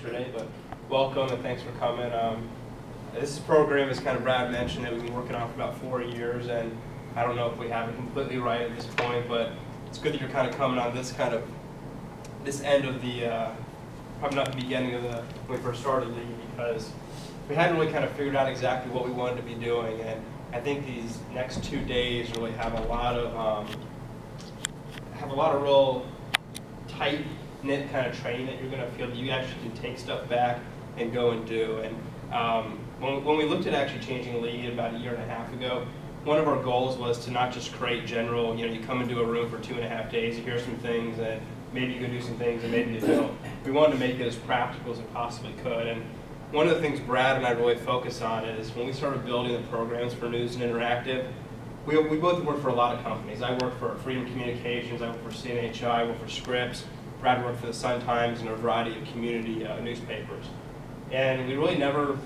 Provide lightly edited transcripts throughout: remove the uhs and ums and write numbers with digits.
Today, but welcome and thanks for coming. This program, as kind of Brad mentioned, that we've been working on for about 4 years, and I don't know if we have it completely right at this point, but it's good that you're kind of coming on this end of the, probably not the beginning of when we first started the league, because we hadn't really kind of figured out exactly what we wanted to be doing, and I think these next 2 days really have a lot of real tight-knit kind of training that you're going to feel that you actually can take stuff back and go and do. And when we looked at actually changing the league about 1.5 years ago, one of our goals was to not just create general, you come into a room for 2.5 days, you hear some things, and maybe you can do some things, and maybe you don't. We wanted to make it as practical as it possibly could. And one of the things Brad and I really focus on is when we started building the programs for News and Interactive, we both work for a lot of companies. I work for Freedom Communications, I work for CNHI, I work for Scripps. Brad worked for the Sun-Times and a variety of community newspapers. And we really never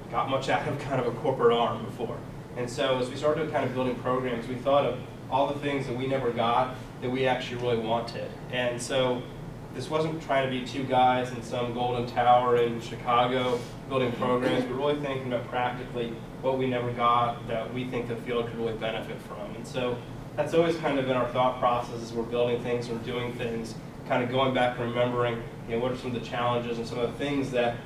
got much out of kind of a corporate arm before. And so as we started kind of building programs, we thought of all the things that we never got that we actually really wanted. And so this wasn't trying to be two guys in some golden tower in Chicago building programs. We're really thinking about practically what we never got that we think the field could really benefit from. And so that's always kind of been our thought process as we're building things or doing things, kind of going back and remembering, what are some of the challenges and some of the things that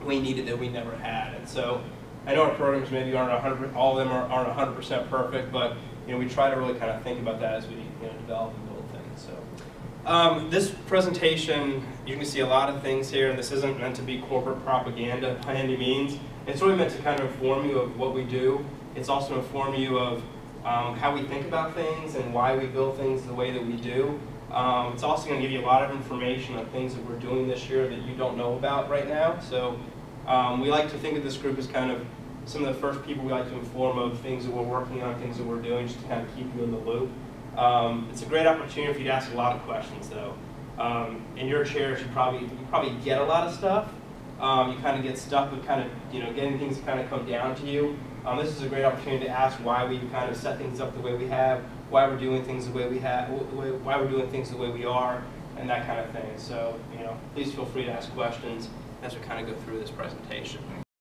we needed that we never had. And so I know our programs maybe aren't 100, all of them aren't 100% perfect, but we try to really kind of think about that as we develop and build things. So this presentation, you can see a lot of things here, and this isn't meant to be corporate propaganda by any means. It's really meant to kind of inform you of what we do. It's also to inform you of how we think about things and why we build things the way that we do. It's also going to give you a lot of information on things that we're doing this year that you don't know about right now. So we like to think of this group as kind of some of the first people we like to inform of things that we're working on, things that we're doing, just to kind of keep you in the loop. It's a great opportunity for you to ask a lot of questions, though. In your chairs, you probably get a lot of stuff. You kind of get stuck with kind of getting things to kind of come down to you. This is a great opportunity to ask why we kind of set things up the way we have, why we're doing things the way we have, why we're doing things the way we are, and that kind of thing. So please feel free to ask questions as we kind of go through this presentation.